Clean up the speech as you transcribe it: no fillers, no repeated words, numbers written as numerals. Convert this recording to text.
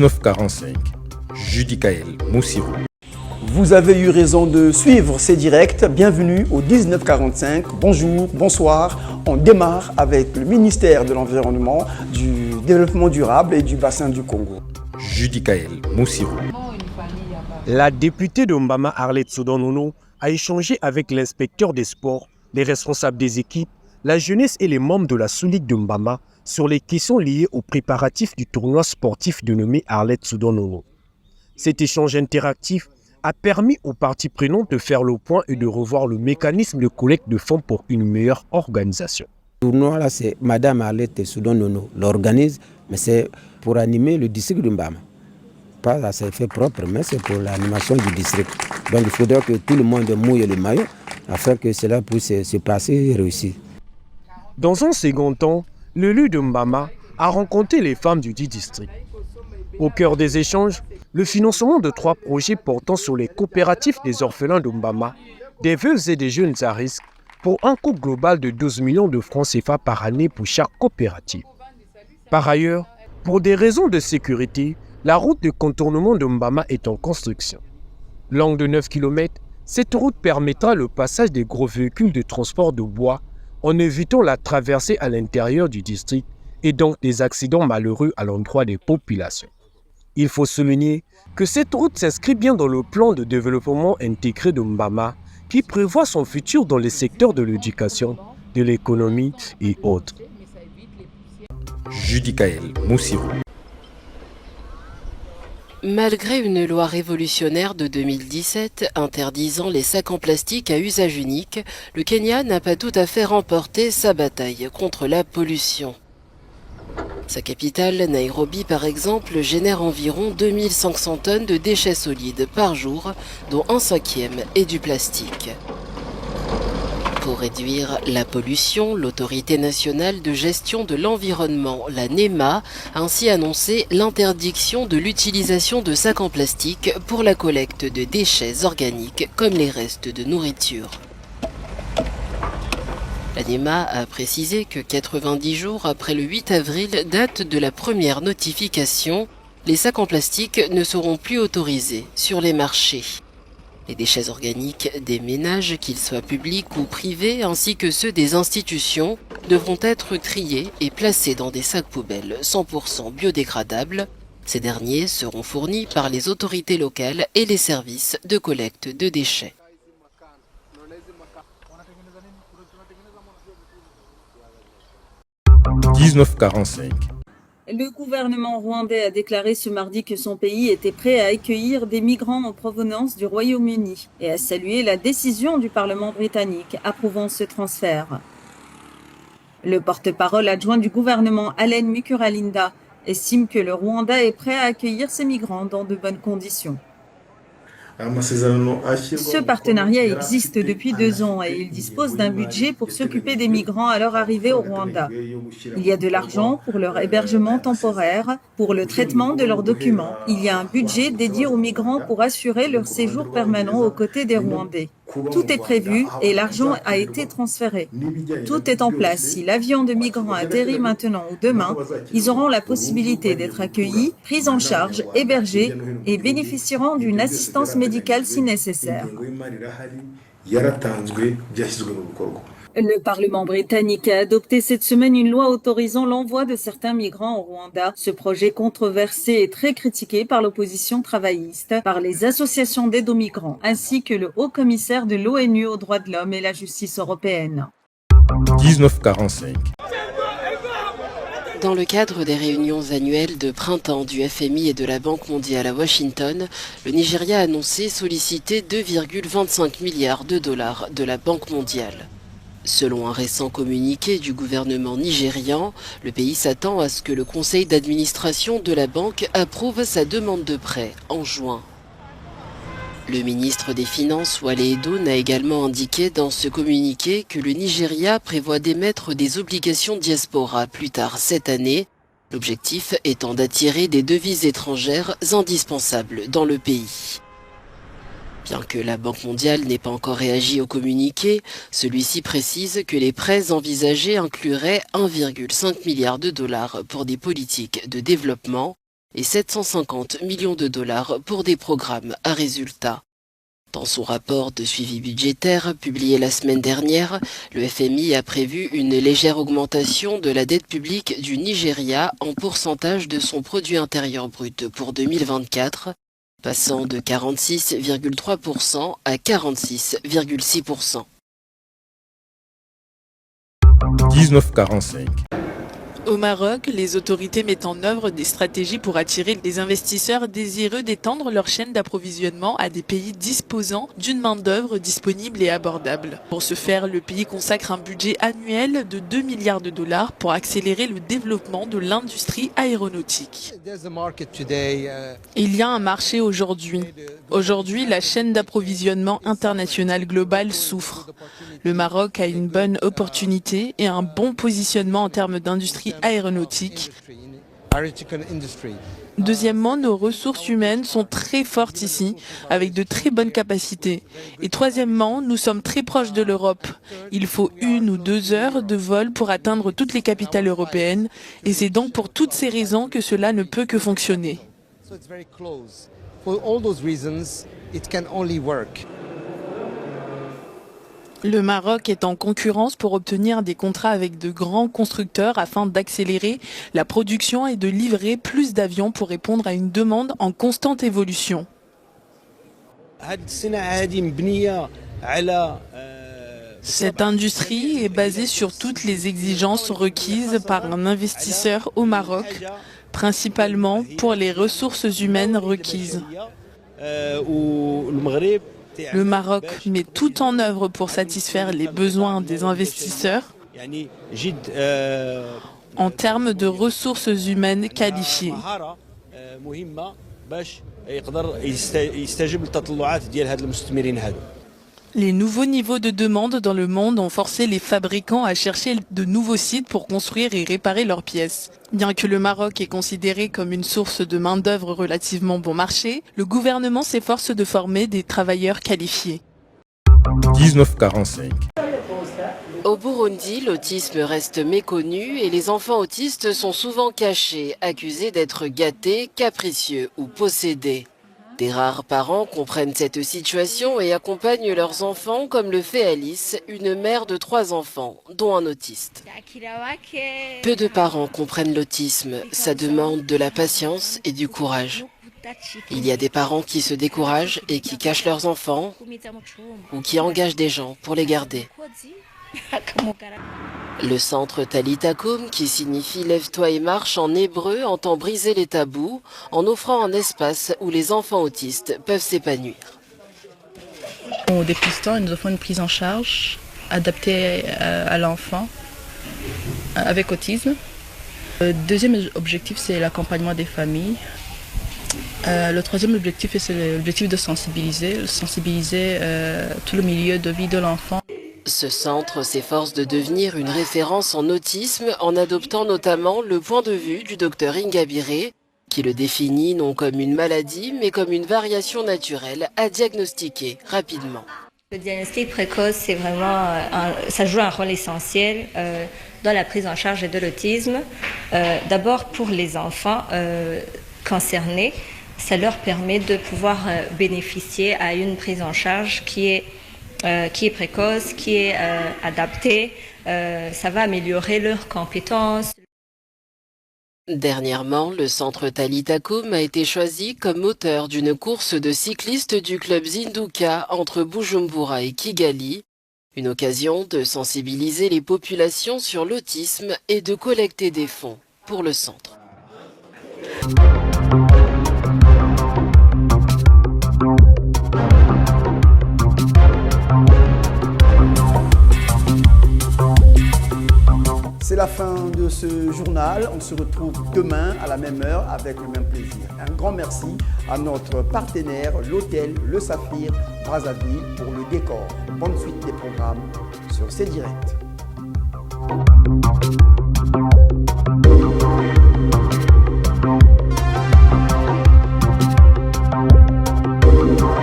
1945, Judicaël Moussirou. Vous avez eu raison de suivre ces directs. Bienvenue au 1945. Bonjour, bonsoir. On démarre avec le ministère de l'Environnement, du Développement durable et du Bassin du Congo. Judicaël Moussirou. La députée de Mbama, Arlette Soudan-Nono, a échangé avec l'inspecteur des sports, les responsables des équipes, la jeunesse et les membres de la sous-ligue de Mbama sur les questions liées aux préparatifs du tournoi sportif dénommé Arlette Soudan-Nono. Cet échange interactif a permis aux parties prenantes de faire le point et de revoir le mécanisme de collecte de fonds pour une meilleure organisation. Le tournoi, là, c'est Madame Arlette Soudan-Nono l'organise, mais c'est pour animer le district de Mbama. Pas à ses effets propres, mais c'est pour l'animation du district. Donc il faudra que tout le monde mouille le maillot afin que cela puisse se passer et réussir. Dans un second temps, l'élu de Mbama a rencontré les femmes du dit district. Au cœur des échanges, le financement de 3 projets portant sur les coopératives des orphelins de Mbama, des veuves et des jeunes à risque, pour un coût global de 12 millions de francs CFA par année pour chaque coopérative. Par ailleurs, pour des raisons de sécurité, la route de contournement de Mbama est en construction. Longue de 9 km, cette route permettra le passage des gros véhicules de transport de bois en évitant la traversée à l'intérieur du district et donc des accidents malheureux à l'endroit des populations. Il faut souligner que cette route s'inscrit bien dans le plan de développement intégré de Mbama qui prévoit son futur dans les secteurs de l'éducation, de l'économie et autres. Judicaël Moussirou. Malgré une loi révolutionnaire de 2017 interdisant les sacs en plastique à usage unique, le Kenya n'a pas tout à fait remporté sa bataille contre la pollution. Sa capitale, Nairobi par exemple, génère environ 2500 tonnes de déchets solides par jour, dont 1/5 est du plastique. Pour réduire la pollution, l'Autorité nationale de gestion de l'environnement, la NEMA, a ainsi annoncé l'interdiction de l'utilisation de sacs en plastique pour la collecte de déchets organiques comme les restes de nourriture. La NEMA a précisé que 90 jours après le 8 avril, date de la première notification, les sacs en plastique ne seront plus autorisés sur les marchés. Les déchets organiques des ménages, qu'ils soient publics ou privés, ainsi que ceux des institutions, devront être triés et placés dans des sacs poubelles 100% biodégradables. Ces derniers seront fournis par les autorités locales et les services de collecte de déchets. « 1945. Le gouvernement rwandais a déclaré ce mardi que son pays était prêt à accueillir des migrants en provenance du Royaume-Uni et a salué la décision du Parlement britannique approuvant ce transfert. Le porte-parole adjoint du gouvernement, Allen Mukuralinda, estime que le Rwanda est prêt à accueillir ces migrants dans de bonnes conditions. Ce partenariat existe depuis 2 ans et il dispose d'un budget pour s'occuper des migrants à leur arrivée au Rwanda. Il y a de l'argent pour leur hébergement temporaire, pour le traitement de leurs documents. Il y a un budget dédié aux migrants pour assurer leur séjour permanent aux côtés des Rwandais. Tout est prévu et l'argent a été transféré. Tout est en place. Si l'avion de migrants atterrit maintenant ou demain, ils auront la possibilité d'être accueillis, pris en charge, hébergés et bénéficieront d'une assistance médicale si nécessaire. Le Parlement britannique a adopté cette semaine une loi autorisant l'envoi de certains migrants au Rwanda. Ce projet controversé est très critiqué par l'opposition travailliste, par les associations d'aide aux migrants, ainsi que le haut-commissaire de l'ONU aux droits de l'homme et la justice européenne. 1945. Dans le cadre des réunions annuelles de printemps du FMI et de la Banque mondiale à Washington, le Nigeria a annoncé solliciter 2,25 milliards de dollars de la Banque mondiale. Selon un récent communiqué du gouvernement nigérian, le pays s'attend à ce que le conseil d'administration de la banque approuve sa demande de prêt en juin. Le ministre des Finances, Wale Edun, a également indiqué dans ce communiqué que le Nigeria prévoit d'émettre des obligations diaspora plus tard cette année, l'objectif étant d'attirer des devises étrangères indispensables dans le pays. Bien que la Banque mondiale n'ait pas encore réagi au communiqué, celui-ci précise que les prêts envisagés incluraient 1,5 milliard de dollars pour des politiques de développement et 750 millions de dollars pour des programmes à résultat. Dans son rapport de suivi budgétaire publié la semaine dernière, le FMI a prévu une légère augmentation de la dette publique du Nigeria en pourcentage de son produit intérieur brut pour 2024, passant de 46,3% à 46,6%. 1945. Au Maroc, les autorités mettent en œuvre des stratégies pour attirer les investisseurs désireux d'étendre leur chaîne d'approvisionnement à des pays disposant d'une main-d'œuvre disponible et abordable. Pour ce faire, le pays consacre un budget annuel de 2 milliards de dollars pour accélérer le développement de l'industrie aéronautique. Il y a un marché aujourd'hui. Aujourd'hui, la chaîne d'approvisionnement internationale globale souffre. Le Maroc a une bonne opportunité et un bon positionnement en termes d'industrie aéronautique. Deuxièmement, nos ressources humaines sont très fortes ici, avec de très bonnes capacités. Et troisièmement, nous sommes très proches de l'Europe. Il faut 1 ou 2 heures de vol pour atteindre toutes les capitales européennes, et c'est donc pour toutes ces raisons que cela ne peut que fonctionner. Le Maroc est en concurrence pour obtenir des contrats avec de grands constructeurs afin d'accélérer la production et de livrer plus d'avions pour répondre à une demande en constante évolution. Cette industrie est basée sur toutes les exigences requises par un investisseur au Maroc, principalement pour les ressources humaines requises. Le Maroc met tout en œuvre pour satisfaire les besoins des investisseurs en termes de ressources humaines qualifiées. Les nouveaux niveaux de demande dans le monde ont forcé les fabricants à chercher de nouveaux sites pour construire et réparer leurs pièces. Bien que le Maroc est considéré comme une source de main-d'œuvre relativement bon marché, le gouvernement s'efforce de former des travailleurs qualifiés. 1945. Au Burundi, l'autisme reste méconnu et les enfants autistes sont souvent cachés, accusés d'être gâtés, capricieux ou possédés. Des rares parents comprennent cette situation et accompagnent leurs enfants, comme le fait Alice, une mère de 3 enfants, dont un autiste. Peu de parents comprennent l'autisme, ça demande de la patience et du courage. Il y a des parents qui se découragent et qui cachent leurs enfants ou qui engagent des gens pour les garder. Le centre Talita Koum, qui signifie « Lève-toi et marche » en hébreu, entend briser les tabous en offrant un espace où les enfants autistes peuvent s'épanouir. Au dépistant, nous offrons une prise en charge adaptée à l'enfant avec autisme. Le deuxième objectif, c'est l'accompagnement des familles. Le troisième objectif, c'est l'objectif de sensibiliser tout le milieu de vie de l'enfant. Ce centre s'efforce de devenir une référence en autisme en adoptant notamment le point de vue du docteur Ingabire, qui le définit non comme une maladie, mais comme une variation naturelle à diagnostiquer rapidement. Le diagnostic précoce, c'est vraiment, ça joue un rôle essentiel dans la prise en charge de l'autisme. D'abord pour les enfants concernés, ça leur permet de pouvoir bénéficier à une prise en charge qui est précoce, qui est adaptée. Ça va améliorer leurs compétences. Dernièrement, le centre Talita Koum a été choisi comme auteur d'une course de cyclistes du club Zinduka entre Bujumbura et Kigali, une occasion de sensibiliser les populations sur l'autisme et de collecter des fonds pour le centre. C'est la fin de ce journal. On se retrouve demain à la même heure avec le même plaisir. Un grand merci à notre partenaire, l'hôtel Le Saphir Brazzaville, pour le décor. Bonne suite des programmes sur C'est Direct.